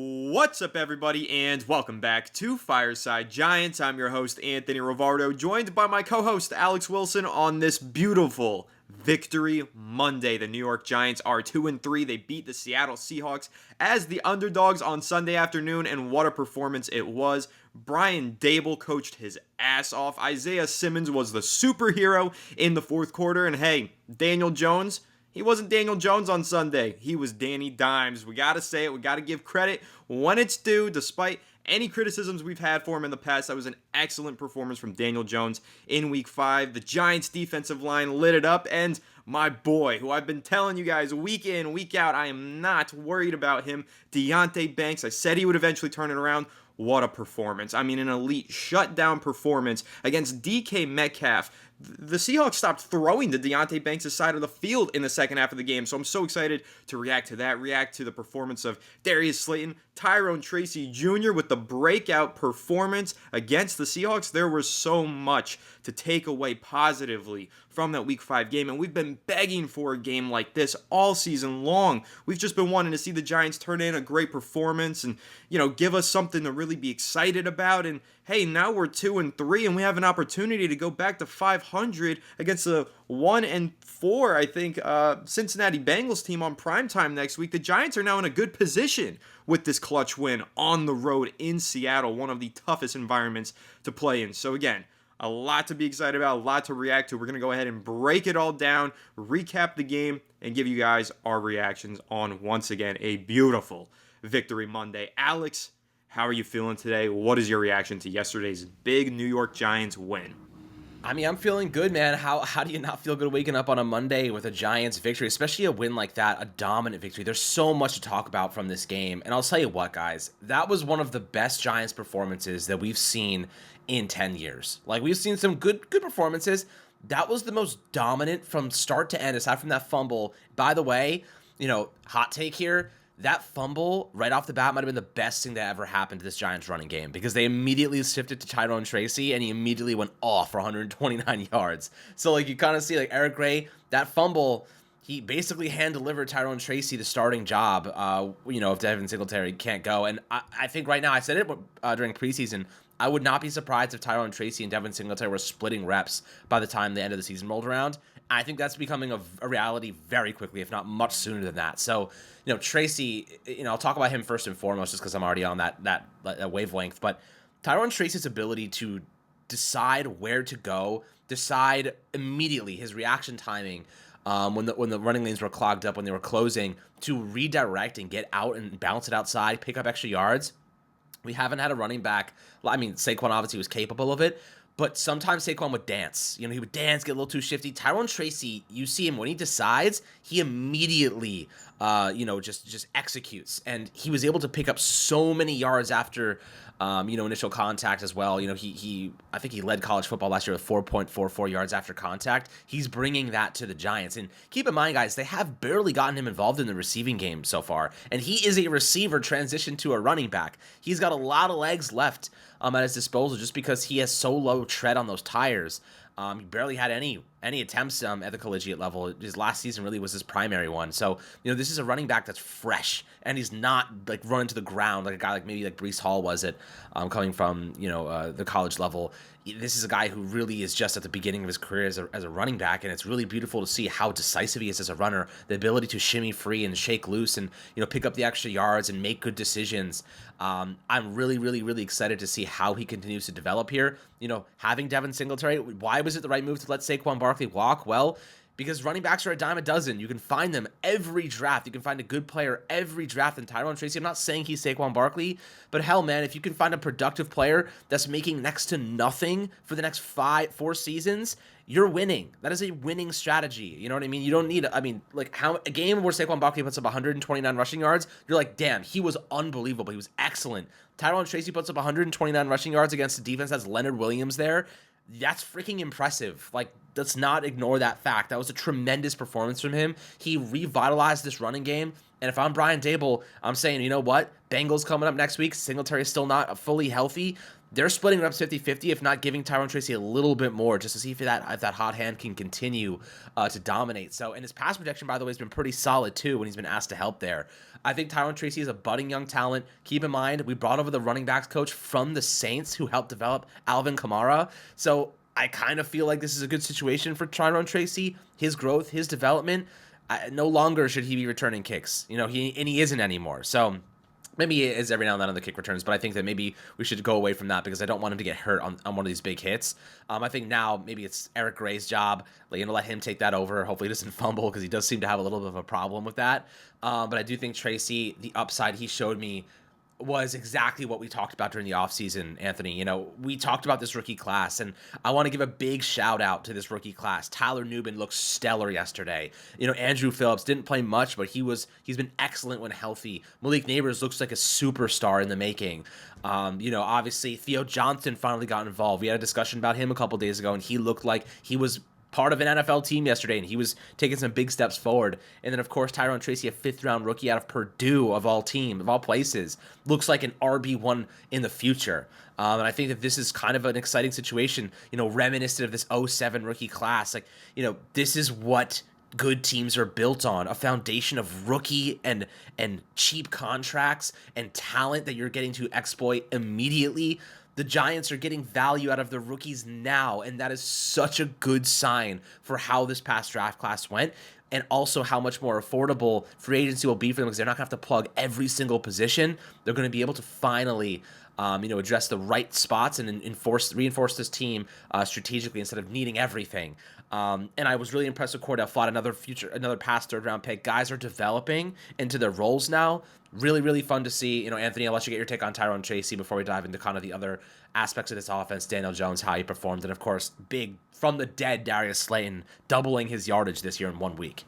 What's up, everybody, and welcome back to Fireside Giants. I'm your host, Anthony Rivardo, joined by my co-host, Alex Wilson, on this beautiful Victory Monday. The New York Giants are 2-3. They beat the Seattle Seahawks as the underdogs on Sunday afternoon, and what a performance it was. Brian Daboll coached his ass off. Isaiah Simmons was the superhero in the fourth quarter, and hey, Daniel Jones, he wasn't Daniel Jones on Sunday. He was Danny Dimes. We got to say it. We got to give credit when it's due. Despite any criticisms we've had for him in the past, that was an excellent performance from Daniel Jones in Week 5. The Giants' defensive line lit it up, and my boy, who I've been telling you guys week in, week out, I am not worried about him, Deontay Banks. I said he would eventually turn it around. What a performance. I mean, an elite shutdown performance against DK Metcalf. The Seahawks stopped throwing to Deontay Banks' side of the field in the second half of the game, so I'm so excited to react to that, react to the performance of Darius Slayton, Tyrone Tracy Jr. with the breakout performance against the Seahawks. There was so much to take away positively from that Week 5 game, and we've been begging for a game like this all season long. We've just been wanting to see the Giants turn in a great performance and, give us something to really be excited about. And hey, now we're 2-3, and we have an opportunity to go back to 500 against the 1-4, I think, Cincinnati Bengals team on primetime next week. The Giants are now in a good position with this clutch win on the road in Seattle, one of the toughest environments to play in. So again, a lot to be excited about, a lot to react to. We're going to go ahead and break it all down, recap the game, and give you guys our reactions on, once again, a beautiful Victory Monday. Alex, how are you feeling today? What is your reaction to yesterday's big New York Giants win? I mean, I'm feeling good, man. How do you not feel good waking up on a Monday with a Giants victory, especially a win like that, a dominant victory? There's so much to talk about from this game. And I'll tell you what, guys, that was one of the best Giants performances that we've seen in 10 years. Like, we've seen some good performances. That was the most dominant from start to end, aside from that fumble. By the way, hot take here, that fumble right off the bat might have been the best thing that ever happened to this Giants running game, because they immediately shifted to Tyrone Tracy and he immediately went off for 129 yards. So you kind of see Eric Gray, that fumble, he basically hand-delivered Tyrone Tracy the starting job, if Devin Singletary can't go. And I think right now, I said it during preseason, I would not be surprised if Tyrone Tracy and Devin Singletary were splitting reps by the time the end of the season rolled around. I think that's becoming a reality very quickly, if not much sooner than that. So, Tracy, I'll talk about him first and foremost just because I'm already on that wavelength. But Tyrone Tracy's ability to decide where to go, decide immediately, his reaction timing, when the running lanes were clogged up, when they were closing, to redirect and get out and bounce it outside, pick up extra yards. We haven't had a running back. I mean, Saquon obviously was capable of it, but sometimes Saquon would dance. He would dance, get a little too shifty. Tyrone Tracy, you see him when he decides, he immediately, just executes. And he was able to pick up so many yards after, initial contact as well. I think he led college football last year with 4.44 yards after contact. He's bringing that to the Giants. And keep in mind, guys, they have barely gotten him involved in the receiving game so far. And he is a receiver transitioned to a running back. He's got a lot of legs left at his disposal just because he has so low tread on those tires. He barely had any attempts at the collegiate level. His last season really was his primary one. So, this is a running back that's fresh, and he's not running to the ground like a guy maybe Breece Hall was coming from, the college level. This is a guy who really is just at the beginning of his career as a running back, and it's really beautiful to see how decisive he is as a runner, the ability to shimmy free and shake loose and, pick up the extra yards and make good decisions. I'm really, really, really excited to see how he continues to develop here. Having Devin Singletary, why was it the right move to let Saquon Barkley walk? Well, because running backs are a dime a dozen. You can find them every draft. You can find a good player every draft. And Tyrone Tracy, I'm not saying he's Saquon Barkley, but hell, man, if you can find a productive player that's making next to nothing for the next 4 seasons, you're winning. That is a winning strategy. You know what I mean? You don't need, how a game where Saquon Barkley puts up 129 rushing yards, you're like, damn, he was unbelievable. He was excellent. Tyrone Tracy puts up 129 rushing yards against a defense that's Leonard Williams there. That's freaking impressive. Let's not ignore that fact. That was a tremendous performance from him. He revitalized this running game. And if I'm Brian Dable, I'm saying, you know what? Bengals coming up next week. Singletary is still not fully healthy. They're splitting reps 50-50, if not giving Tyrone Tracy a little bit more, just to see if that hot hand can continue to dominate. So, and his pass protection, by the way, has been pretty solid too when he's been asked to help there. I think Tyrone Tracy is a budding young talent. Keep in mind, we brought over the running backs coach from the Saints who helped develop Alvin Kamara. So I kind of feel like this is a good situation for Tyrone Tracy. His growth, his development. No longer should he be returning kicks. He isn't anymore. So maybe he is every now and then on the kick returns, but I think that maybe we should go away from that because I don't want him to get hurt on one of these big hits. I think now maybe it's Eric Gray's job. Let him take that over. Hopefully he doesn't fumble because he does seem to have a little bit of a problem with that. But I do think Tracy, the upside he showed me was exactly what we talked about during the offseason, Anthony. We talked about this rookie class, and I want to give a big shout out to this rookie class. Tyler Nubin looked stellar yesterday. Andrew Phillips didn't play much, but he's been excellent when healthy. Malik Neighbors looks like a superstar in the making. Obviously Theo Johnson finally got involved. We had a discussion about him a couple days ago, and he looked like he was part of an NFL team yesterday, and he was taking some big steps forward. And then, of course, Tyrone Tracy, a fifth-round rookie out of Purdue, of all places, looks like an RB1 in the future. And I think that this is kind of an exciting situation, reminiscent of this 07 rookie class. This is what good teams are built on, a foundation of rookie and cheap contracts and talent that you're getting to exploit immediately. The Giants are getting value out of the rookies now, and that is such a good sign for how this past draft class went, and also how much more affordable free agency will be for them because they're not going to have to plug every single position. They're going to be able to finally address the right spots and reinforce this team strategically instead of needing everything. And I was really impressed with Cordell Flott, another past third-round pick. Guys are developing into their roles now. Really, really fun to see. Anthony, I'll let you get your take on Tyrone Tracy before we dive into kind of the other aspects of this offense. Daniel Jones, how he performed, and of course, big from the dead Darius Slayton doubling his yardage this year in 1 week.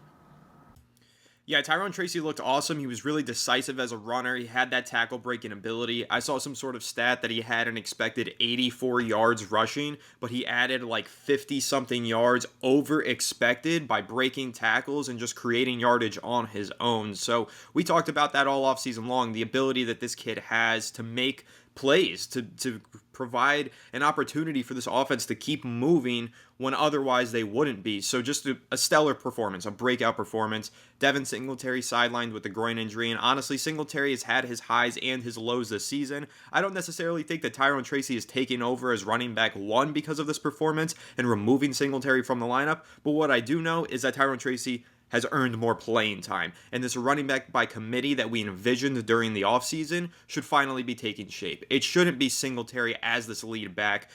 Yeah, Tyrone Tracy looked awesome. He was really decisive as a runner. He had that tackle breaking ability. I saw some sort of stat that he had an expected 84 yards rushing, but he added like 50-something yards over expected by breaking tackles and just creating yardage on his own. So we talked about that all offseason long, the ability that this kid has to make plays, to provide an opportunity for this offense to keep moving when otherwise they wouldn't be. So just a stellar performance, a breakout performance. Devin Singletary sidelined with the groin injury, and honestly, Singletary has had his highs and his lows this season. I don't necessarily think that Tyrone Tracy is taking over as running back one because of this performance and removing Singletary from the lineup, but what I do know is that Tyrone Tracy has earned more playing time, and this running back by committee that we envisioned during the offseason should finally be taking shape. It shouldn't be Singletary as this lead back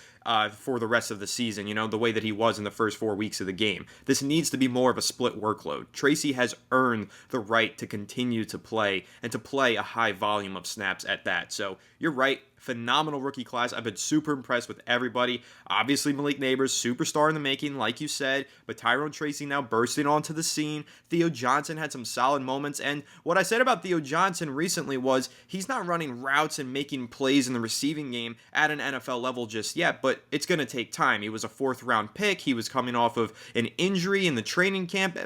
for the rest of the season, the way that he was in the first 4 weeks of the game. This needs to be more of a split workload. Tracy has earned the right to continue to play, and to play a high volume of snaps at that. So you're right. Phenomenal rookie class. I've been super impressed with everybody. Obviously, Malik Neighbors, superstar in the making, like you said, but Tyrone Tracy now bursting onto the scene. Theo Johnson had some solid moments, and what I said about Theo Johnson recently was he's not running routes and making plays in the receiving game at an NFL level just yet, but it's going to take time. He was a fourth-round pick. He was coming off of an injury in the training camp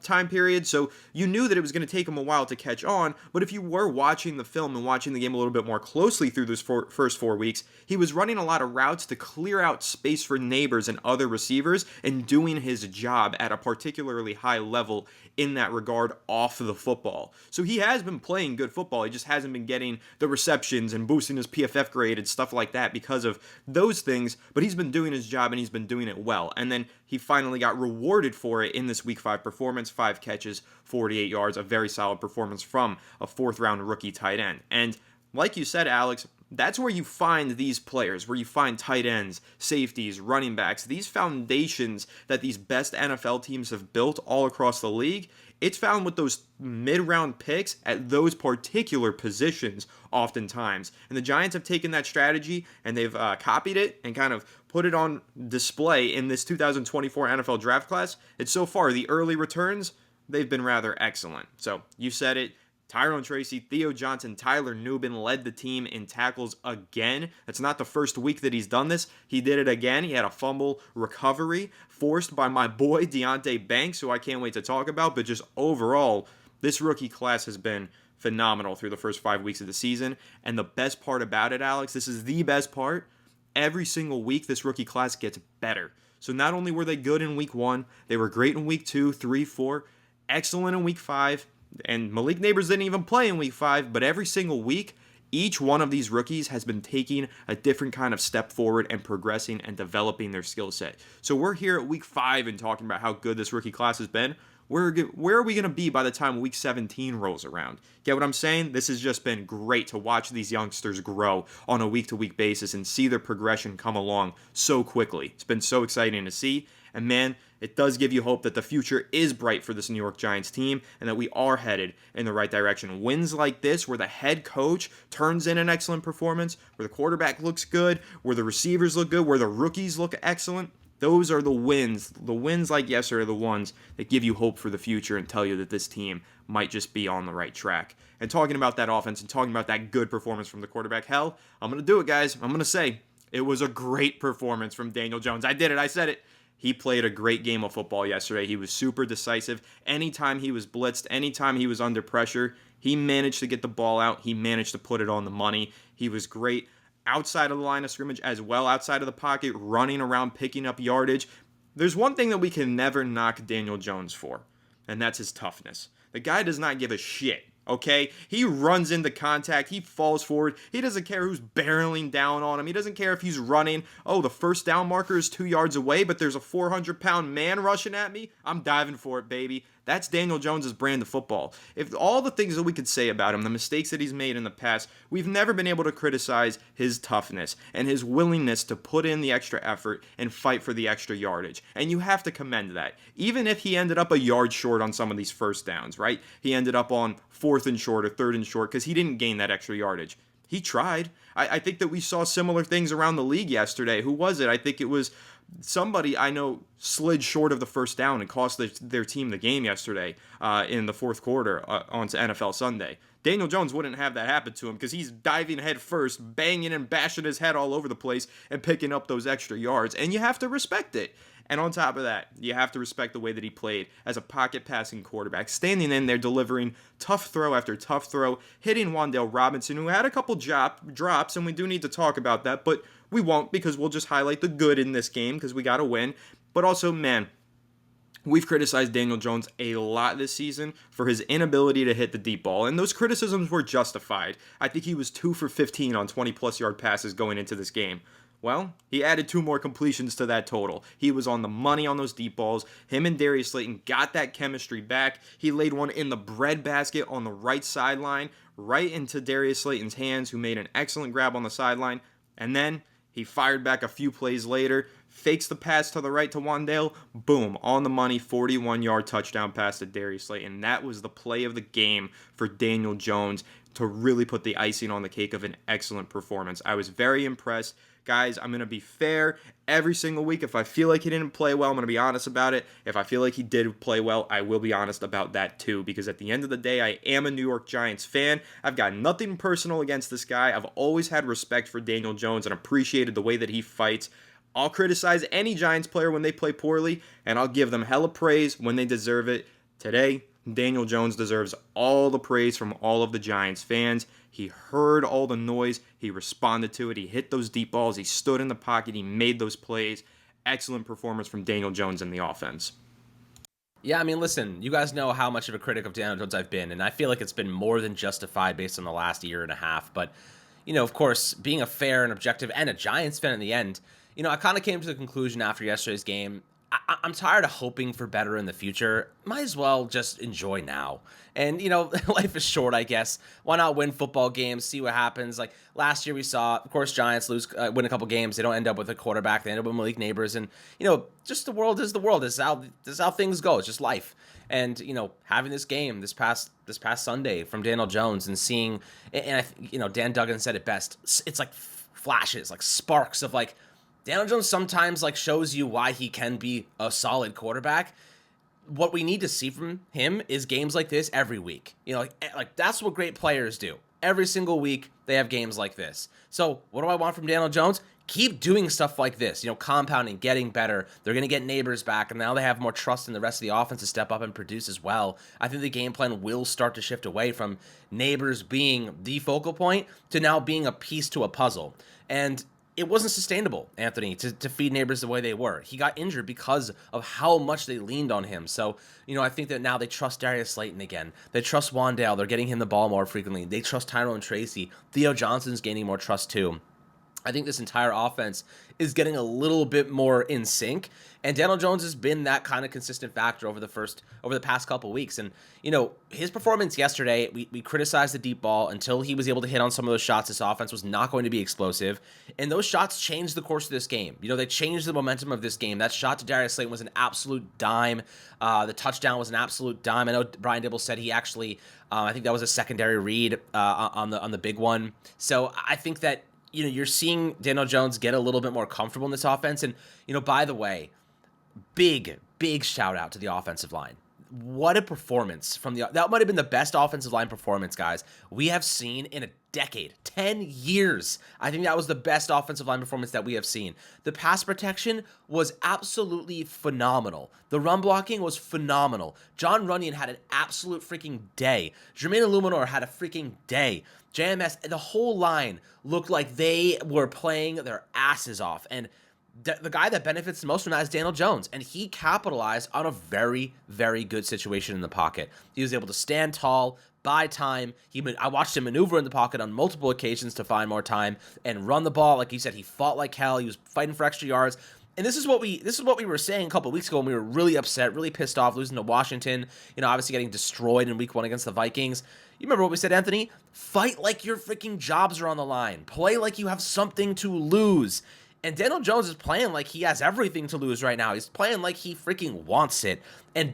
time period, so you knew that it was going to take him a while to catch on, but if you were watching the film and watching the game a little bit more closely through those first 4 weeks, he was running a lot of routes to clear out space for Neighbors and other receivers and doing his job at a particularly high level in that regard off the football. So he has been playing good football. He just hasn't been getting the receptions and boosting his PFF grade and stuff like that because of those things, but he's been doing his job and he's been doing it well. And then he finally got rewarded for it in this week 5 performance, 5 catches, 48 yards, a very solid performance from a fourth-round rookie tight end. And like you said, Alex, that's where you find these players, where you find tight ends, safeties, running backs, these foundations that these best NFL teams have built all across the league. It's found with those mid-round picks at those particular positions oftentimes. And the Giants have taken that strategy and they've copied it and kind of put it on display in this 2024 NFL draft class. And so far, the early returns, they've been rather excellent. So you said it. Tyrone Tracy, Theo Johnson, Tyler Nubin led the team in tackles again. That's not the first week that he's done this. He did it again. He had a fumble recovery forced by my boy Deontay Banks, who I can't wait to talk about. But just overall, This rookie class has been phenomenal through the first 5 weeks of the season. And the best part about it, Alex, this is the best part. Every single week, this rookie class gets better. So not only were they good in week 1, they were great in week 2, 3, 4, excellent in week 5, and Malik Neighbors didn't even play in week 5, but every single week, each one of these rookies has been taking a different kind of step forward and progressing and developing their skill set. So we're here at week 5 and talking about how good this rookie class has been. Where are we going to be by the time week 17 rolls around? Get what I'm saying? This has just been great to watch these youngsters grow on a week-to-week basis and see their progression come along so quickly. It's been so exciting to see. And man, it does give you hope that the future is bright for this New York Giants team and that we are headed in the right direction. Wins like this, where the head coach turns in an excellent performance, where the quarterback looks good, where the receivers look good, where the rookies look excellent, those are the wins. The wins like yesterday are the ones that give you hope for the future and tell you that this team might just be on the right track. And talking about that offense and talking about that good performance from the quarterback, hell, I'm going to do it, guys. I'm going to say it was a great performance from Daniel Jones. I did it. I said it. He played a great game of football yesterday. He was super decisive. Anytime he was blitzed, anytime he was under pressure, he managed to get the ball out. He managed to put it on the money. He was great outside of the line of scrimmage as well, outside of the pocket, running around, picking up yardage. There's one thing that we can never knock Daniel Jones for, and that's his toughness. The guy does not give a shit, okay? He runs into contact. He falls forward. He doesn't care who's barreling down on him. He doesn't care if he's running. Oh, the first down marker is 2 yards away, but there's a 400-pound man rushing at me. I'm diving for it, baby. That's Daniel Jones' brand of football. If all the things that we could say about him, the mistakes that he's made in the past, we've never been able to criticize his toughness and his willingness to put in the extra effort and fight for the extra yardage. And you have to commend that. Even if he ended up a yard short on some of these first downs, right? He ended up on 4th and short or 3rd and short because he didn't gain that extra yardage. He tried. I think that we saw similar things around the league yesterday. Who was it? I think it was somebody I know slid short of the first down and cost their team the game yesterday in the 4th quarter onto NFL Sunday. Daniel Jones wouldn't have that happen to him because he's diving head first, banging and bashing his head all over the place and picking up those extra yards. And you have to respect it. And on top of that, you have to respect the way that he played as a pocket passing quarterback, standing in there delivering tough throw after tough throw, hitting Wan'Dale Robinson, who had a couple drops, and we do need to talk about that, but we won't because we'll just highlight the good in this game because we got to win. But also, man, we've criticized Daniel Jones a lot this season for his inability to hit the deep ball, and those criticisms were justified. I think he was 2 for 15 on 20-plus yard passes going into this game. Well, he added 2 more completions to that total. He was on the money on those deep balls. Him and Darius Slayton got that chemistry back. He laid one in the breadbasket on the right sideline, right into Darius Slayton's hands, who made an excellent grab on the sideline. And then he fired back a few plays later, fakes the pass to the right to Wan'Dale, boom, on the money, 41-yard touchdown pass to Darius Slayton. That was the play of the game for Daniel Jones to really put the icing on the cake of an excellent performance. I was very impressed. Guys, I'm going to be fair every single week. If I feel like he didn't play well, I'm going to be honest about it. If I feel like he did play well, I will be honest about that too, because at the end of the day, I am a New York Giants fan. I've got nothing personal against this guy. I've always had respect for Daniel Jones and appreciated the way that he fights. I'll criticize any Giants player when they play poorly, and I'll give them hella praise when they deserve it. Today, Daniel Jones deserves all the praise from all of the Giants fans. He heard all the noise. He responded to it. He hit those deep balls. He stood in the pocket. He made those plays. Excellent performance from Daniel Jones in the offense. Yeah, I mean, listen, you guys know how much of a critic of Daniel Jones I've been, and I feel like it's been more than justified based on the last year and a half. But, of course, being a fair and objective and a Giants fan in the end, I kind of came to the conclusion after yesterday's game, I'm tired of hoping for better in the future. Might as well just enjoy now. And, life is short, I guess. Why not win football games, see what happens? Like last year we saw, of course, Giants win a couple games. They don't end up with a quarterback. They end up with Malik Neighbors. And, just the world is the world. This is how things go. It's just life. And, having this game this past Sunday from Daniel Jones and seeing, and Dan Duggan said it best. It's like flashes, like sparks of like, Daniel Jones sometimes shows you why he can be a solid quarterback. What we need to see from him is games like this every week. Like that's what great players do. Every single week, they have games like this. So what do I want from Daniel Jones? Keep doing stuff like this, compounding, getting better. They're going to get Neighbors back, and now they have more trust in the rest of the offense to step up and produce as well. I think the game plan will start to shift away from Neighbors being the focal point to now being a piece to a puzzle. And it wasn't sustainable, Anthony, to feed Neighbors the way they were. He got injured because of how much they leaned on him. So, I think that now they trust Darius Slayton again. They trust Wandale. They're getting him the ball more frequently. They trust Tyrone Tracy. Theo Johnson's gaining more trust too. I think this entire offense is getting a little bit more in sync, and Daniel Jones has been that kind of consistent factor over the past couple weeks. And his performance yesterday, we criticized the deep ball until he was able to hit on some of those shots. This offense was not going to be explosive, and those shots changed the course of this game. They changed the momentum of this game. That shot to Darius Slayton was an absolute dime. The touchdown was an absolute dime. I know Brian Dibble said he actually, I think that was a secondary read on the big one. So I think that you're seeing Daniel Jones get a little bit more comfortable in this offense. And, by the way, big shout out to the offensive line. What a performance that might have been the best offensive line performance, guys, we have seen in a decade, 10 years. I think that was the best offensive line performance that we have seen. The pass protection was absolutely phenomenal. The run blocking was phenomenal. John Runyon had an absolute freaking day. Jermaine Illuminor had a freaking day. JMS, the whole line looked like they were playing their asses off. And the guy that benefits the most from that is Daniel Jones, and he capitalized on a very, very good situation in the pocket. He was able to stand tall, buy time. I watched him maneuver in the pocket on multiple occasions to find more time and run the ball. Like you said, he fought like hell. He was fighting for extra yards. And this is what we were saying a couple of weeks ago when we were really upset, really pissed off, losing to Washington, obviously getting destroyed in week 1 against the Vikings. You remember what we said, Anthony? Fight like your freaking jobs are on the line. Play like you have something to lose. And Daniel Jones is playing like he has everything to lose right now. He's playing like he freaking wants it. And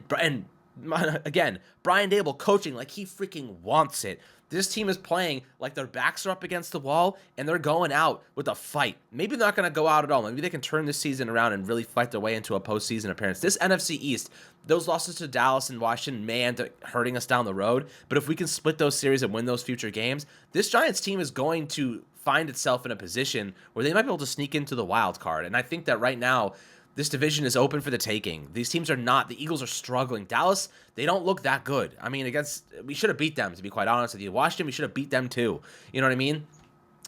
again, Brian Dable coaching like he freaking wants it. This team is playing like their backs are up against the wall and they're going out with a fight. Maybe not going to go out at all. Maybe they can turn this season around and really fight their way into a postseason appearance. This NFC East, those losses to Dallas and Washington may end up hurting us down the road. But if we can split those series and win those future games, this Giants team is going to find itself in a position where they might be able to sneak into the wild card. And I think that right now, this division is open for the taking. These teams are not. The Eagles are struggling. Dallas, they don't look that good. I mean, we should have beat them, to be quite honest with you. Washington, we should have beat them too. You know what I mean?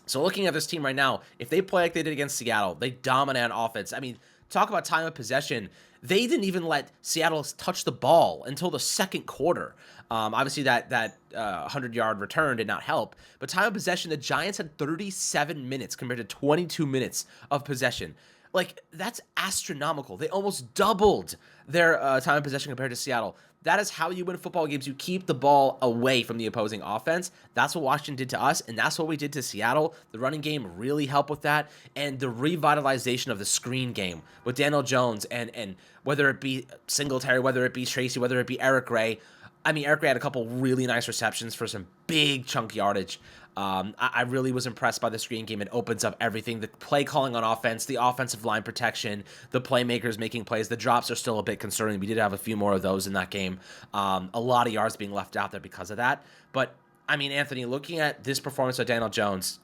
So looking at this team right now, if they play like they did against Seattle, they dominate on offense. I mean, talk about time of possession. They didn't even let Seattle touch the ball until the second quarter. Obviously, that 100-yard return did not help. But time of possession, the Giants had 37 minutes compared to 22 minutes of possession. Like, that's astronomical. They almost doubled their time of possession compared to Seattle. That is how you win football games. You keep the ball away from the opposing offense. That's what Washington did to us, and that's what we did to Seattle. The running game really helped with that, and the revitalization of the screen game with Daniel Jones and whether it be Singletary, whether it be Tracy, whether it be Eric Gray. I mean, Eric Gray had a couple really nice receptions for some big chunk yardage. I really was impressed by the screen game. It opens up everything. The play calling on offense, the offensive line protection, the playmakers making plays. The drops are still a bit concerning. We did have a few more of those in that game. A lot of yards being left out there because of that. But, I mean, Anthony, looking at this performance of Daniel Jones,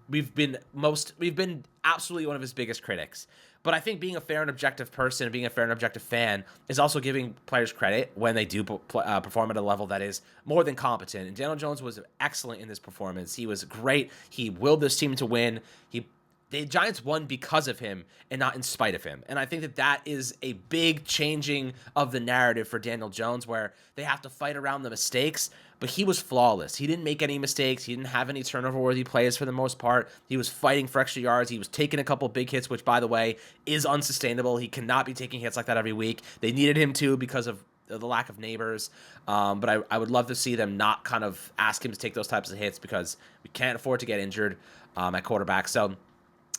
we've been absolutely one of his biggest critics. But I think being a fair and objective person and being a fair and objective fan is also giving players credit when they do perform at a level that is more than competent. And Daniel Jones was excellent in this performance. He was great. He willed this team to win. The Giants won because of him and not in spite of him. And I think that is a big changing of the narrative for Daniel Jones, where they have to fight around the mistakes, but he was flawless. He didn't make any mistakes. He didn't have any turnover-worthy plays for the most part. He was fighting for extra yards. He was taking a couple big hits, which, by the way, is unsustainable. He cannot be taking hits like that every week. They needed him to because of the lack of neighbors. But I would love to see them not kind of ask him to take those types of hits because we can't afford to get injured at quarterback. So,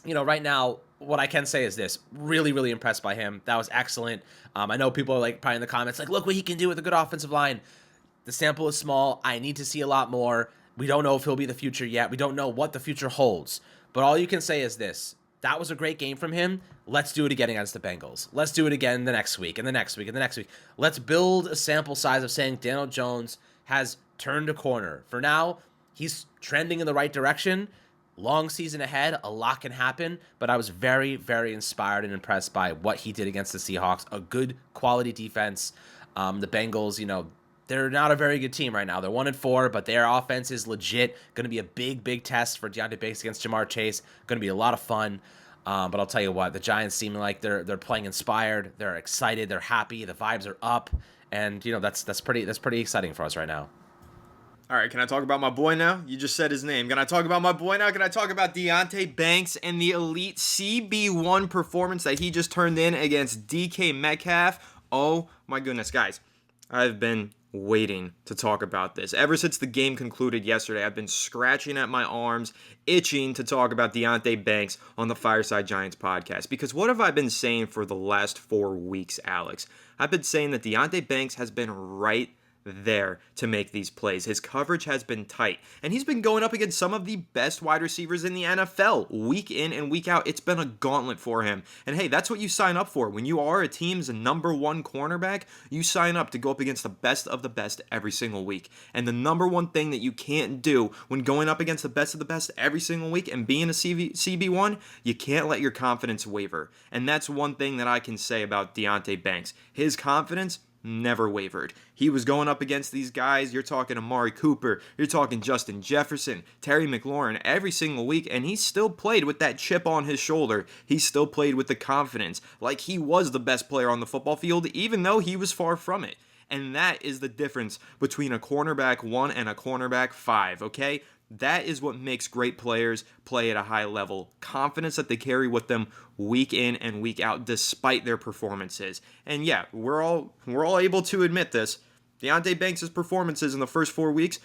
right now, what I can say is this. Really, really impressed by him. That was excellent. I know people are probably in the comments look what he can do with a good offensive line. The sample is small. I need to see a lot more. We don't know if he'll be the future yet. We don't know what the future holds. But all you can say is this. That was a great game from him. Let's do it again against the Bengals. Let's do it again the next week and the next week and the next week. Let's build a sample size of saying Daniel Jones has turned a corner. For now, he's trending in the right direction. Long season ahead, a lot can happen, but I was very, very inspired and impressed by what he did against the Seahawks. A good quality defense. The Bengals, they're not a very good team right now. They're 1-4, but their offense is legit. Going to be a big, big test for Deontay Banks against Jamar Chase. Going to be a lot of fun. But I'll tell you what, the Giants seem like they're playing inspired. They're excited. They're happy. The vibes are up, and that's pretty exciting for us right now. All right, can I talk about my boy now? You just said his name. Can I talk about my boy now? Can I talk about Deontay Banks and the elite CB1 performance that he just turned in against DK Metcalf? Oh my goodness, guys. I've been waiting to talk about this. Ever since the game concluded yesterday, I've been scratching at my arms, itching to talk about Deontay Banks on the Fireside Giants podcast. Because what have I been saying for the last 4 weeks, Alex? I've been saying that Deontay Banks has been right there to make these plays. His coverage has been tight, and he's been going up against some of the best wide receivers in the NFL week in and week out. It's been a gauntlet for him. And hey, that's what you sign up for. When you are a team's number one cornerback, you sign up to go up against the best of the best every single week. And the number one thing that you can't do when going up against the best of the best every single week and being a CB1, you can't let your confidence waver. And that's one thing that I can say about Deontay Banks. His confidence never wavered. He was going up against these guys. You're talking Amari Cooper. You're talking Justin Jefferson, Terry McLaurin every single week, and he still played with that chip on his shoulder. He still played with the confidence, like he was the best player on the football field, even though he was far from it. And that is the difference between a cornerback 1 and a cornerback 5, okay? That is what makes great players play at a high level. Confidence that they carry with them week in and week out despite their performances. And yeah, we're all able to admit this. Deontay Banks' performances in the first 4 weeks,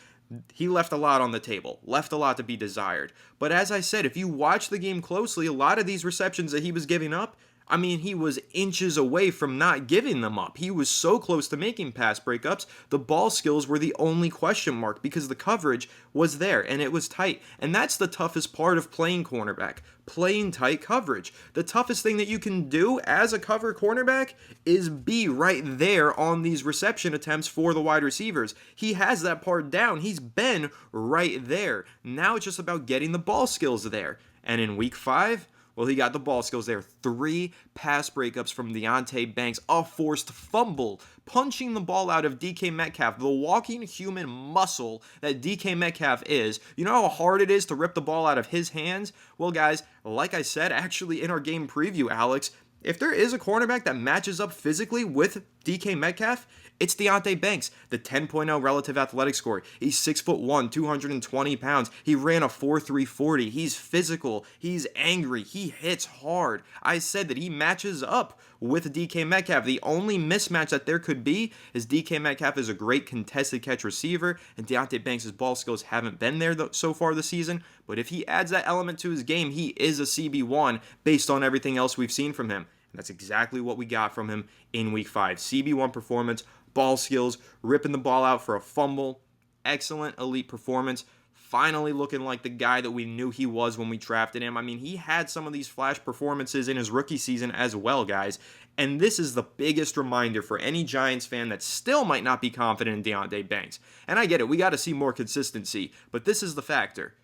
he left a lot on the table, left a lot to be desired. But as I said, if you watch the game closely, a lot of these receptions that he was giving up, I mean, he was inches away from not giving them up. He was so close to making pass breakups. The ball skills were the only question mark because the coverage was there and it was tight. And that's the toughest part of playing cornerback, playing tight coverage. The toughest thing that you can do as a cover cornerback is be right there on these reception attempts for the wide receivers. He has that part down. He's been right there. Now it's just about getting the ball skills there. And in week 5, well, he got the ball skills there. 3 pass breakups from Deontay Banks, a forced fumble, punching the ball out of DK Metcalf, the walking human muscle that DK Metcalf is. You know how hard it is to rip the ball out of his hands? Well, guys, like I said, actually in our game preview, Alex, if there is a cornerback that matches up physically with DK Metcalf, it's Deontay Banks, the 10.0 relative athletic score. He's 6'1", 220 pounds. He ran a 4.3 40. He's physical. He's angry. He hits hard. I said that he matches up with DK Metcalf. The only mismatch that there could be is DK Metcalf is a great contested catch receiver, and Deontay Banks' ball skills haven't been there so far this season. But if he adds that element to his game, he is a CB1 based on everything else we've seen from him. And that's exactly what we got from him in week 5. CB1 performance, ball skills, ripping the ball out for a fumble, excellent elite performance, finally looking like the guy that we knew he was when we drafted him. I mean, he had some of these flash performances in his rookie season as well, guys. And this is the biggest reminder for any Giants fan that still might not be confident in Deontay Banks. And I get it, we got to see more consistency, but this is the factor.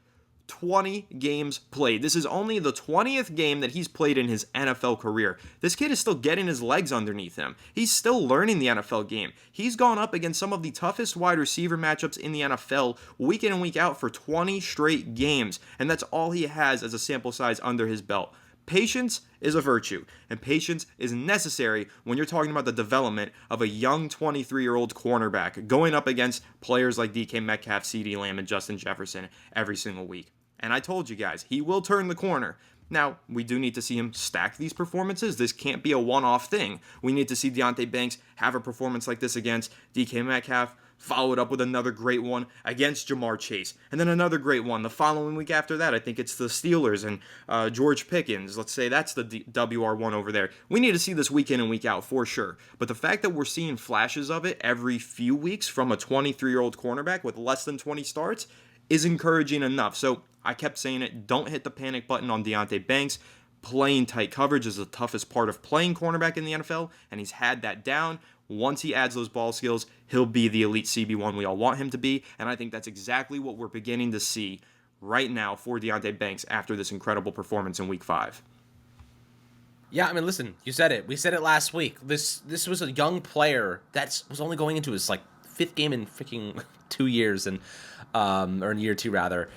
20 games played. This is only the 20th game that he's played in his NFL career. This kid is still getting his legs underneath him. He's still learning the NFL game. He's gone up against some of the toughest wide receiver matchups in the NFL week in and week out for 20 straight games, and that's all he has as a sample size under his belt. Patience is a virtue, and patience is necessary when you're talking about the development of a young 23-year-old cornerback going up against players like DK Metcalf, CeeDee Lamb, and Justin Jefferson every single week. And I told you guys, he will turn the corner. Now, we do need to see him stack these performances. This can't be a one-off thing. We need to see Deontay Banks have a performance like this against DK Metcalf, followed up with another great one against Jamar Chase, and then another great one the following week after that. I think it's the Steelers and George Pickens. Let's say that's the WR1 over there. We need to see this week in and week out for sure. But the fact that we're seeing flashes of it every few weeks from a 23-year-old cornerback with less than 20 starts is encouraging enough. So I kept saying it, don't hit the panic button on Deontay Banks. Playing tight coverage is the toughest part of playing cornerback in the NFL, and he's had that down. Once he adds those ball skills, he'll be the elite CB1 we all want him to be, and I think that's exactly what we're beginning to see right now for Deontay Banks after this incredible performance in Week 5. Yeah, I mean, listen, you said it. We said it last week. This was a young player that was only going into his, 5th game in freaking 2 years, and or in year 2, rather.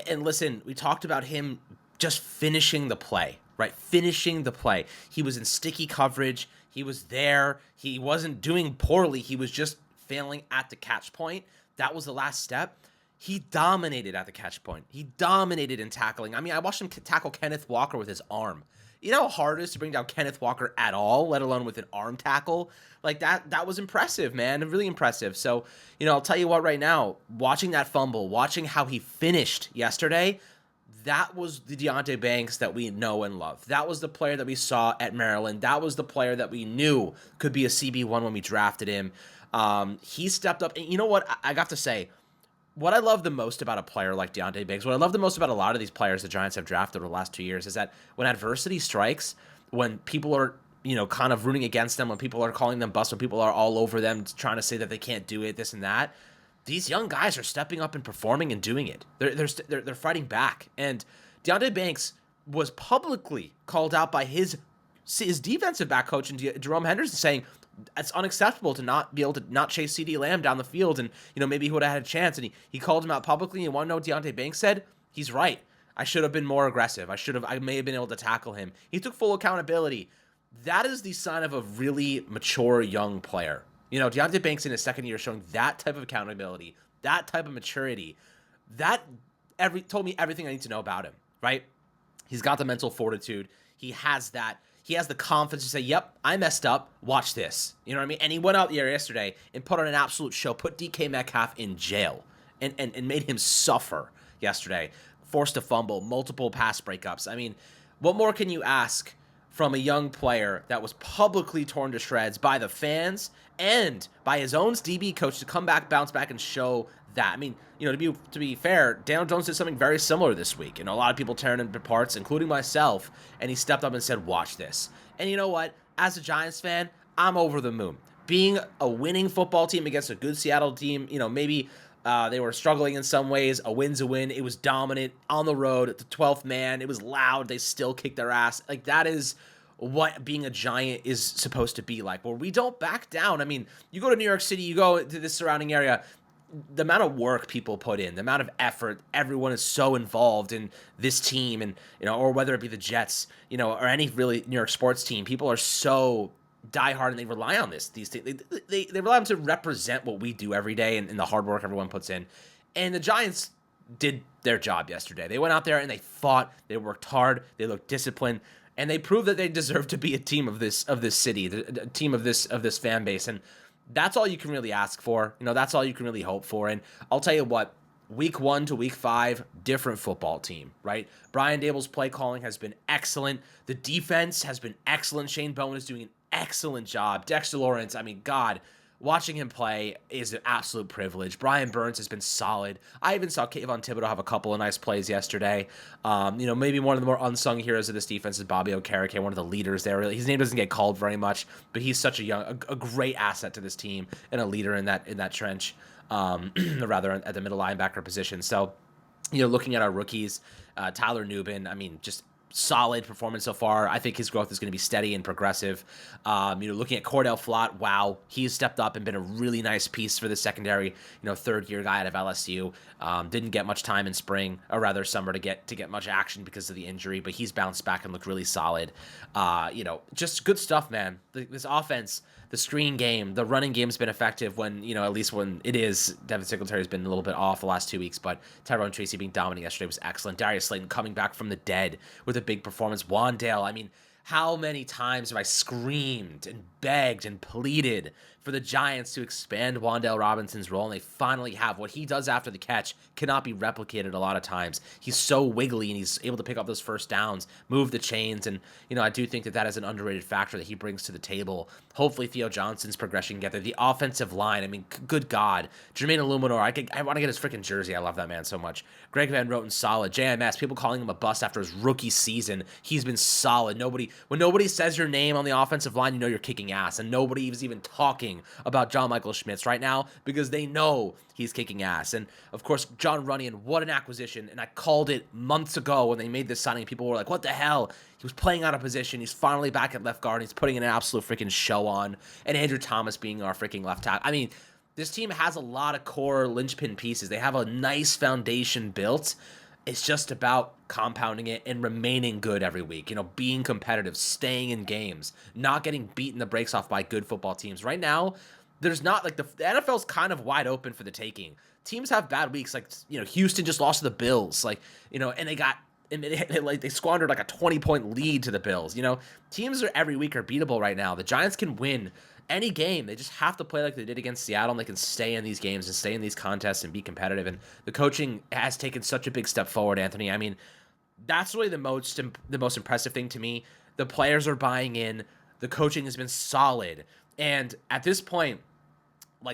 And listen, we talked about him just finishing the play, right? Finishing the play. He was in sticky coverage. He was there. He wasn't doing poorly. He was just failing at the catch point. That was the last step. He dominated at the catch point. He dominated in tackling. I mean, I watched him tackle Kenneth Walker with his arm. You know how hard it is to bring down Kenneth Walker at all, let alone with an arm tackle? Like, that was impressive, man. Really impressive. So, I'll tell you what right now, watching that fumble, watching how he finished yesterday, that was the Deontay Banks that we know and love. That was the player that we saw at Maryland. That was the player that we knew could be a CB1 when we drafted him. He stepped up. And you know what? I got to say, what I love the most about a player like Deontay Banks, what I love the most about a lot of these players the Giants have drafted over the last 2 years is that when adversity strikes, when people are, kind of rooting against them, when people are calling them bust, when people are all over them trying to say that they can't do it, this and that, these young guys are stepping up and performing and doing it. They're fighting back. And Deontay Banks was publicly called out by his defensive back coach, and Jerome Henderson, saying it's unacceptable to not be able to not chase CeeDee Lamb down the field, and maybe he would have had a chance. And he called him out publicly. And want to know what Deontay Banks said? He's right. I should have been more aggressive. I may have been able to tackle him. He took full accountability. That is the sign of a really mature young player. Deontay Banks in his second year showing that type of accountability, that type of maturity, that told me everything I need to know about him, right? He's got the mental fortitude. He has that. He has the confidence to say, yep, I messed up. Watch this. You know what I mean? And he went out there yesterday and put on an absolute show, put DK Metcalf in jail and made him suffer yesterday. Forced a fumble, multiple pass breakups. I mean, what more can you ask from a young player that was publicly torn to shreds by the fans and by his own DB coach to come back, bounce back, and show that? I mean, to be fair, Daniel Jones did something very similar this week. A lot of people tearing him to parts, including myself, and he stepped up and said, watch this. And you know what? As a Giants fan, I'm over the moon. Being a winning football team against a good Seattle team, maybe they were struggling in some ways. A win's a win. It was dominant on the road at the 12th man. It was loud. They still kicked their ass. Like, that is what being a Giant is supposed to be like, where we don't back down. I mean, you go to New York City, you go to the surrounding area, the amount of work people put in, the amount of effort, everyone is so involved in this team, and or whether it be the Jets, or any really New York sports team, people are so diehard and they rely on these things. They rely on them to represent what we do every day and the hard work everyone puts in. And the Giants did their job yesterday. They went out there and they fought, they worked hard, they looked disciplined, and they proved that they deserve to be a team of this city, a team of this fan base. And that's all you can really ask for. That's all you can really hope for. And I'll tell you what, week 1 to week 5, different football team, right? Brian Dable's play calling has been excellent. The defense has been excellent. Shane Bowen is doing an excellent job. Dexter Lawrence, I mean, God, watching him play is an absolute privilege. Brian Burns has been solid. I even saw Kayvon Thibodeau have a couple of nice plays yesterday. Maybe one of the more unsung heroes of this defense is Bobby Okereke, one of the leaders there. His name doesn't get called very much, but he's such a great asset to this team and a leader in that trench, rather at the middle linebacker position. So, looking at our rookies, Tyler Nubin, I mean, just solid performance so far. I think his growth is going to be steady and progressive. Looking at Cordell Flott, wow, he's stepped up and been a really nice piece for the secondary. Third-year guy out of LSU. Didn't get much time in spring, or rather summer, to get much action because of the injury, but he's bounced back and looked really solid. Just good stuff, man. This offense, the screen game, the running game's been effective when, at least when it is. Devin Singletary's been a little bit off the last 2 weeks, but Tyrone Tracy being dominant yesterday was excellent. Darius Slayton coming back from the dead with a big performance. Wandale, I mean, how many times have I screamed and begged and pleaded for the Giants to expand Wandale Robinson's role, and they finally have. What he does after the catch cannot be replicated a lot of times. He's so wiggly, and he's able to pick up those first downs, move the chains, and, I do think that is an underrated factor that he brings to the table. Hopefully Theo Johnson's progression can get there. The offensive line, I mean, good God. Jermaine Illuminor, I want to get his freaking jersey. I love that man so much. Greg Van Roten, solid. JMS, people calling him a bust after his rookie season. He's been solid. When nobody says your name on the offensive line, you're kicking ass, and nobody is even talking talking about John Michael Schmitz right now because they know he's kicking ass. And of course, John Runyan, what an acquisition. And I called it months ago when they made this signing. People were like, what the hell? He was playing out of position. He's finally back at left guard. He's putting an absolute freaking show on. And Andrew Thomas being our freaking left tackle. I mean, this team has a lot of core linchpin pieces. They have a nice foundation built. It's just about compounding it and remaining good every week. Being competitive, staying in games, not getting beaten the brakes off by good football teams. Right now, there's not the NFL's kind of wide open for the taking. Teams have bad weeks. Houston just lost to the Bills. And they squandered a 20-point lead to the Bills. Teams every week are beatable right now. The Giants can win any game. They just have to play like they did against Seattle, and they can stay in these games and stay in these contests and be competitive. And the coaching has taken such a big step forward, Anthony. I mean, that's really the most impressive thing to me. The players are buying in. The coaching has been solid. And at this point,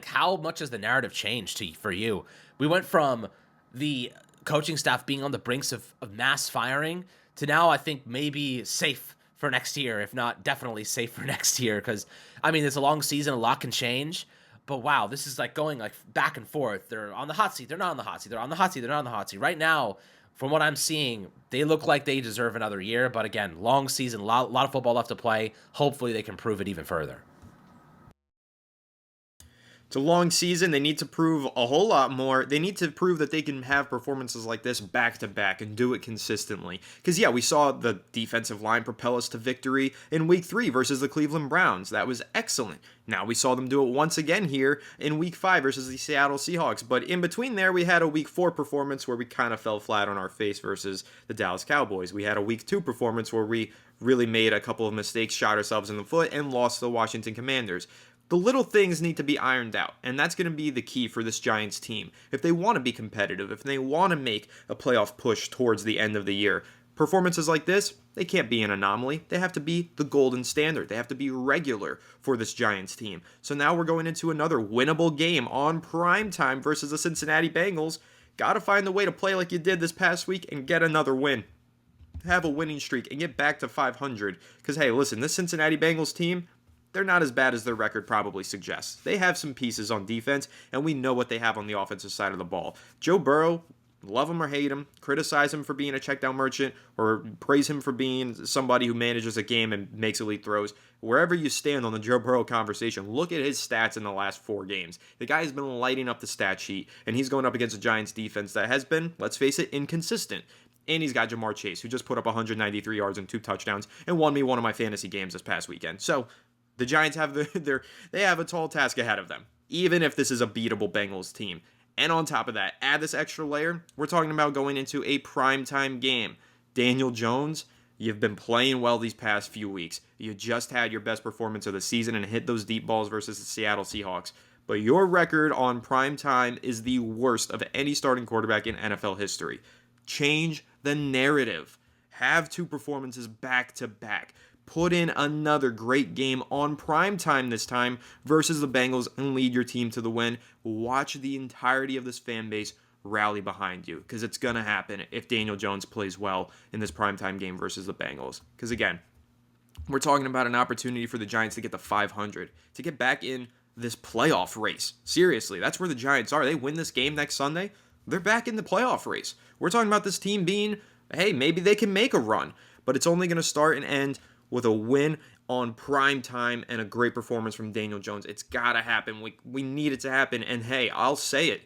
how much has the narrative changed for you? We went from the coaching staff being on the brinks of mass firing to now I think maybe safe for next year, if not definitely safe for next year. Because, it's a long season. A lot can change. But, wow, this is going back and forth. They're on the hot seat. They're not on the hot seat. They're on the hot seat. They're not on the hot seat. Right now, from what I'm seeing, they look like they deserve another year. But, again, long season, a lot of football left to play. Hopefully they can prove it even further. It's a long season. They need to prove a whole lot more. They need to prove that they can have performances like this back to back and do it consistently. Because, we saw the defensive line propel us to victory in Week 3 versus the Cleveland Browns. That was excellent. Now we saw them do it once again here in Week 5 versus the Seattle Seahawks. But in between there, we had a Week 4 performance where we kind of fell flat on our face versus the Dallas Cowboys. We had a Week 2 performance where we really made a couple of mistakes, shot ourselves in the foot, and lost to the Washington Commanders. The little things need to be ironed out, and that's going to be the key for this Giants team. If they want to be competitive, if they want to make a playoff push towards the end of the year, performances like this, they can't be an anomaly. They have to be the golden standard. They have to be regular for this Giants team. So now we're going into another winnable game on primetime versus the Cincinnati Bengals. Got to find a way to play like you did this past week and get another win. Have a winning streak and get back to 500. Because, hey, listen, this Cincinnati Bengals team, they're not as bad as their record probably suggests. They have some pieces on defense, and we know what they have on the offensive side of the ball. Joe Burrow, love him or hate him, criticize him for being a checkdown merchant, or praise him for being somebody who manages a game and makes elite throws. Wherever you stand on the Joe Burrow conversation, look at his stats in the last 4 games. The guy has been lighting up the stat sheet, and he's going up against a Giants defense that has been, let's face it, inconsistent. And he's got Jamar Chase, who just put up 193 yards and 2 touchdowns and won me one of my fantasy games this past weekend. So the Giants have they have a tall task ahead of them, even if this is a beatable Bengals team. And on top of that, add this extra layer, we're talking about going into a primetime game. Daniel Jones, you've been playing well these past few weeks. You just had your best performance of the season and hit those deep balls versus the Seattle Seahawks. But your record on primetime is the worst of any starting quarterback in NFL history. Change the narrative. Have 2 performances back to back. Put in another great game on primetime this time versus the Bengals and lead your team to the win. Watch the entirety of this fan base rally behind you, because it's going to happen if Daniel Jones plays well in this primetime game versus the Bengals. Because again, we're talking about an opportunity for the Giants to get to 500, to get back in this playoff race. Seriously, that's where the Giants are. They win this game next Sunday, they're back in the playoff race. We're talking about this team being, hey, maybe they can make a run, but it's only going to start and end with a win on prime time and a great performance from Daniel Jones. It's got to happen. We need it to happen. And hey, I'll say it.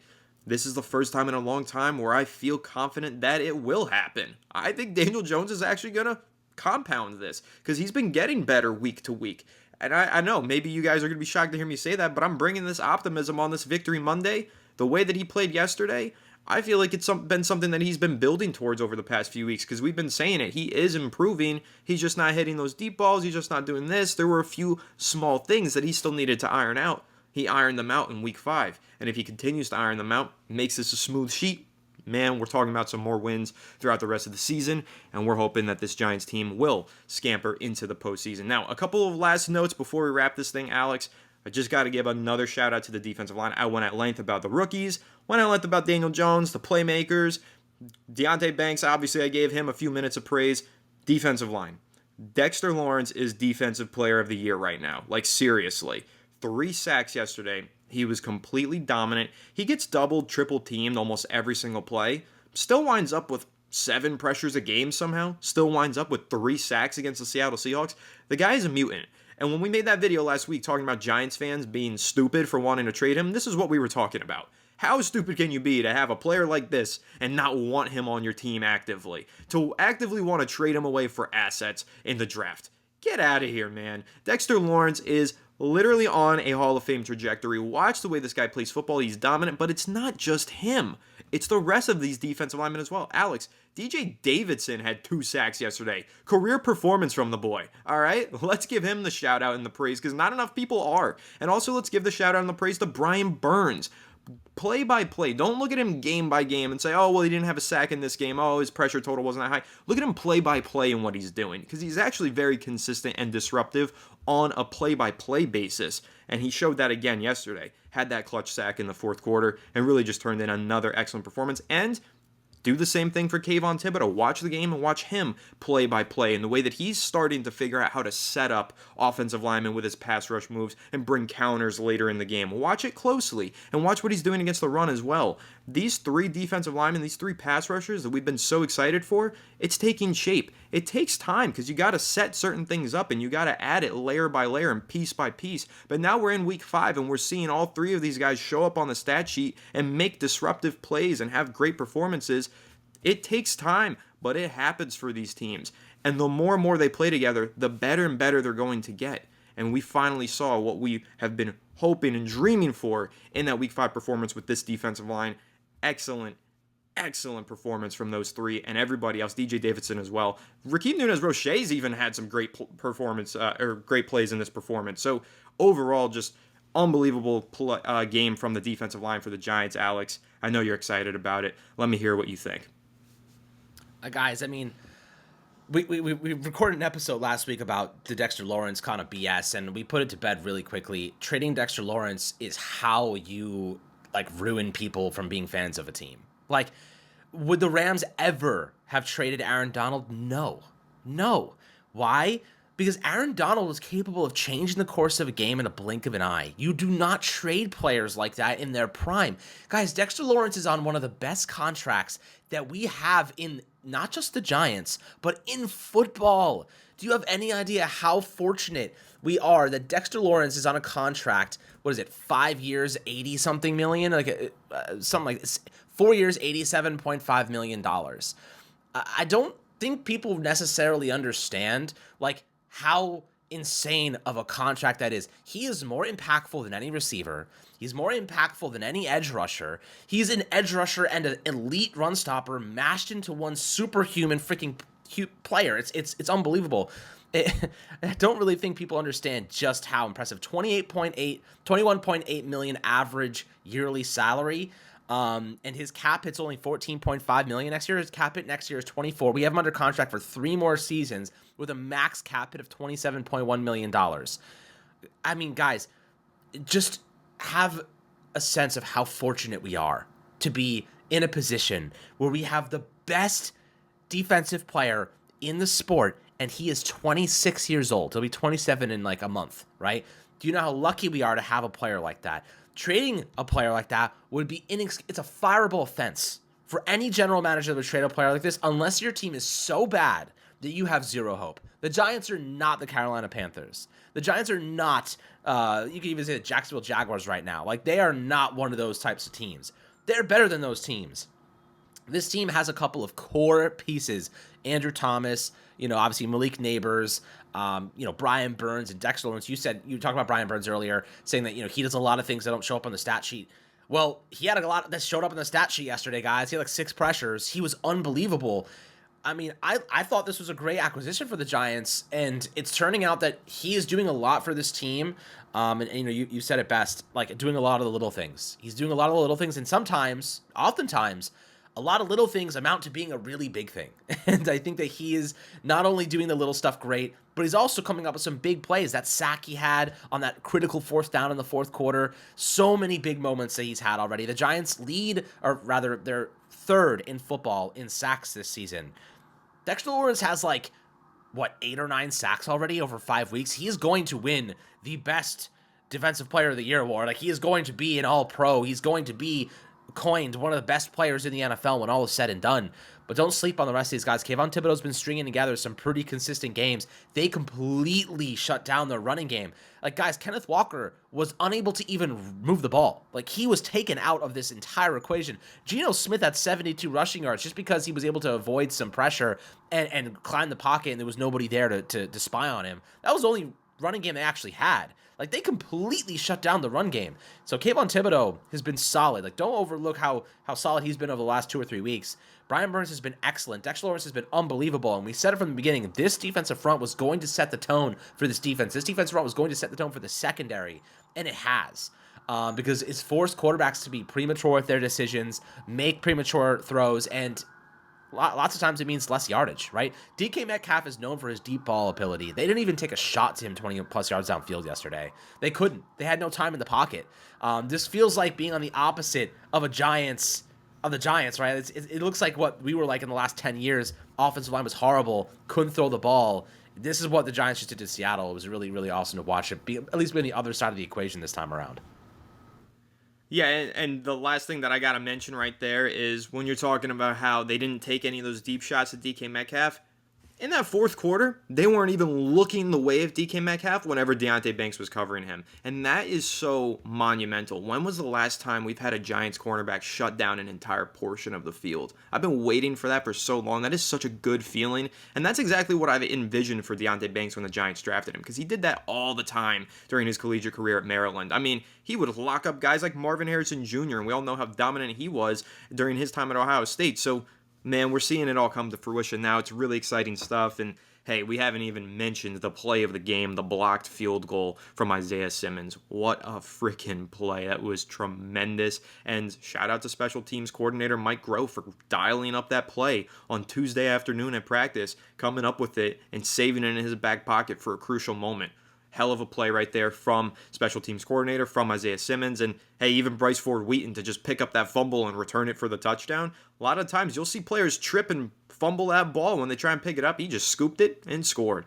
This is the first time in a long time where I feel confident that it will happen. I think Daniel Jones is actually going to compound this because he's been getting better week to week. And I know maybe you guys are going to be shocked to hear me say that, but I'm bringing this optimism on this Victory Monday. The way that he played yesterday, I feel like it's been something that he's been building towards over the past few weeks because we've been saying it. He is improving. He's just not hitting those deep balls. He's just not doing this. There were a few small things that he still needed to iron out. He ironed them out in Week 5. And if he continues to iron them out, makes this a smooth sheet, man, we're talking about some more wins throughout the rest of the season. And we're hoping that this Giants team will scamper into the postseason. Now, a couple of last notes before we wrap this thing, Alex. I just got to give another shout out to the defensive line. I went at length about the rookies, went at length about Daniel Jones, the playmakers. Deontay Banks, obviously I gave him a few minutes of praise. Defensive line. Dexter Lawrence is Defensive Player of the Year right now. Like, seriously. 3 sacks yesterday. He was completely dominant. He gets doubled, triple teamed almost every single play. Still winds up with 7 pressures a game somehow. Still winds up with 3 sacks against the Seattle Seahawks. The guy is a mutant. And when we made that video last week talking about Giants fans being stupid for wanting to trade him, this is what we were talking about. How stupid can you be to have a player like this and not want him on your team actively? To actively want to trade him away for assets in the draft. Get out of here, man. Dexter Lawrence is literally on a Hall of Fame trajectory. Watch the way this guy plays football. He's dominant, but it's not just him. It's the rest of these defensive linemen as well. Alex, DJ Davidson had 2 sacks yesterday. Career performance from the boy. All right, let's give him the shout out and the praise because not enough people are. And also let's give the shout out and the praise to Brian Burns. Play by play. Don't look at him game by game and say, oh, well, he didn't have a sack in this game. Oh, his pressure total wasn't that high. Look at him play by play in what he's doing because he's actually very consistent and disruptive on a play by play basis. And he showed that again yesterday. Had that clutch sack in the 4th quarter and really just turned in another excellent performance. And do the same thing for Kayvon Thibodeau. Watch the game and watch him play by play and the way that he's starting to figure out how to set up offensive linemen with his pass rush moves and bring counters later in the game. Watch it closely and watch what he's doing against the run as well. These 3 defensive linemen, these 3 pass rushers that we've been so excited for, it's taking shape. It takes time because you got to set certain things up and you got to add it layer by layer and piece by piece. But now we're in week 5 and we're seeing all 3 of these guys show up on the stat sheet and make disruptive plays and have great performances. It takes time, but it happens for these teams. And the more and more they play together, the better and better they're going to get. And we finally saw what we have been hoping and dreaming for in that week 5 performance with this defensive line. Excellent performance from those 3 and everybody else. DJ Davidson as well. Rakeem Nunez-Roche's even had some great performance or great plays in this performance. So overall, just unbelievable game from the defensive line for the Giants. Alex, I know you're excited about it. Let me hear what you think. Guys, I mean, we recorded an episode last week about the Dexter Lawrence kind of BS, and we put it to bed really quickly. Trading Dexter Lawrence is how you ruin people from being fans of a team. Would the Rams ever have traded Aaron Donald? No. Why? Because Aaron Donald was capable of changing the course of a game in a blink of an eye. You do not trade players like that in their prime. Guys, Dexter Lawrence is on one of the best contracts that we have in not just the Giants, but in football. Do you have any idea how fortunate we are that Dexter Lawrence is on a contract? What is it? 5 years, 80-something million? Something like this. 4 years, $87.5 million. I don't think people necessarily understand, how insane of a contract that is. He is more impactful than any receiver. He's more impactful than any edge rusher. He's an edge rusher and an elite run stopper mashed into one superhuman freaking player. It's unbelievable. I don't really think people understand just how impressive. 21.8 million average yearly salary. And his cap hit's only $14.5 million next year. His cap hit next year is 24. We have him under contract for 3 more seasons with a max cap hit of $27.1 million. I mean, guys, just have a sense of how fortunate we are to be in a position where we have the best defensive player in the sport, and he is 26 years old. He'll be 27 in a month, right? Do you know how lucky we are to have a player like that? Trading a player like that would be it's a fireable offense for any general manager that would trade a player like this, unless your team is so bad that you have zero hope. The Giants are not the Carolina Panthers. The Giants are not, you can even say the Jacksonville Jaguars right now. They are not one of those types of teams. They're better than those teams. This team has a couple of core pieces. Andrew Thomas, obviously Malik Neighbors, Brian Burns and Dexter Lawrence. You talked about Brian Burns earlier, saying that, he does a lot of things that don't show up on the stat sheet. Well, he had a lot that showed up on the stat sheet yesterday, guys. He had 6 pressures. He was unbelievable. I mean, I thought this was a great acquisition for the Giants, and it's turning out that he is doing a lot for this team. And you said it best, doing a lot of the little things. He's doing a lot of the little things, and oftentimes, a lot of little things amount to being a really big thing. And I think that he is not only doing the little stuff great, but he's also coming up with some big plays. That sack he had on that critical 4th down in the 4th quarter. So many big moments that he's had already. The Giants lead, or rather, they're 3rd in football in sacks this season. Dexter Lawrence has 8 or 9 sacks already over 5 weeks. He is going to win the best Defensive Player of the Year award. Like, he is going to be an all-pro. He's going to be coined one of the best players in the NFL when all is said and done. But don't sleep on the rest of these guys. Kayvon Thibodeau's been stringing together some pretty consistent games. They completely shut down their running game. Like, guys, Kenneth Walker was unable to even move the ball. Like, he was taken out of this entire equation. Geno Smith had 72 rushing yards just because he was able to avoid some pressure and climb the pocket, and there was nobody there to spy on him. That was the only running game they actually had. Like, they completely shut down the run game. So Kayvon Thibodeau has been solid. Like, don't overlook how solid he's been over the last 2 or 3 weeks. Brian Burns has been excellent. Dexter Lawrence has been unbelievable. And we said it from the beginning, this defensive front was going to set the tone for this defense. This defensive front was going to set the tone for the secondary. And it has. Because it's forced quarterbacks to be premature with their decisions, make premature throws, and lots of times it means less yardage, right? DK Metcalf is known for his deep ball ability. They didn't even take a shot to him 20-plus yards downfield yesterday. They couldn't. They had no time in the pocket. This feels like being on the opposite of the Giants, right? It looks like what we were like in the last 10 years. Offensive line was horrible, couldn't throw the ball. This is what the Giants just did to Seattle. It was really, really awesome to watch it, at least be on the other side of the equation this time around. Yeah, and the last thing that I got to mention right there is when you're talking about how they didn't take any of those deep shots at DK Metcalf, in that fourth quarter, they weren't even looking the way of DK Metcalf whenever Deontay Banks was covering him. And that is so monumental. When was the last time we've had a Giants cornerback shut down an entire portion of the field? I've been waiting for that for so long. That is such a good feeling. And that's exactly what I've envisioned for Deontay Banks when the Giants drafted him, because he did that all the time during his collegiate career at Maryland. I mean, he would lock up guys like Marvin Harrison Jr., and we all know how dominant he was during his time at Ohio State. So, man, we're seeing it all come to fruition now. It's really exciting stuff. And, hey, we haven't even mentioned the play of the game, the blocked field goal from Isaiah Simmons. What a freaking play. That was tremendous. And shout out to special teams coordinator Mike Groh for dialing up that play on Tuesday afternoon at practice, coming up with it and saving it in his back pocket for a crucial moment. Hell of a play right there from special teams coordinator, from Isaiah Simmons, and hey, even Bryce Ford-Wheaton to just pick up that fumble and return it for the touchdown. A lot of times you'll see players trip and fumble that ball when they try and pick it up. He just scooped it and scored.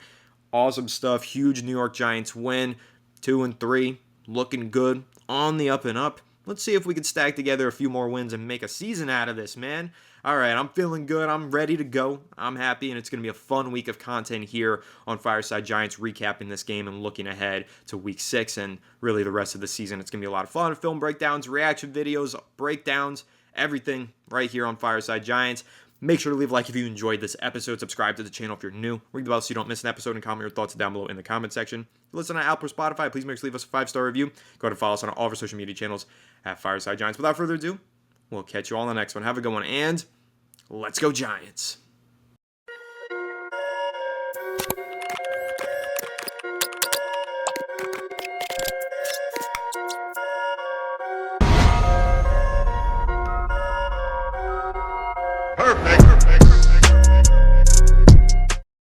Awesome stuff. Huge New York Giants win. 2-3, looking good, on the up and up. Let's see if we can stack together a few more wins and make a season out of this, man. All right, I'm feeling good. I'm ready to go. I'm happy, and it's going to be a fun week of content here on Fireside Giants, recapping this game and looking ahead to Week 6 and really the rest of the season. It's going to be a lot of fun. Film breakdowns, reaction videos, breakdowns, everything right here on Fireside Giants. Make sure to leave a like if you enjoyed this episode. Subscribe to the channel if you're new. Ring the bell so you don't miss an episode, and comment your thoughts down below in the comment section. If you listen on Apple or Spotify, please make sure to leave us a 5-star review. Go ahead and follow us on all of our social media channels at Fireside Giants. Without further ado, we'll catch you all on the next one. Have a good one, and let's go Giants.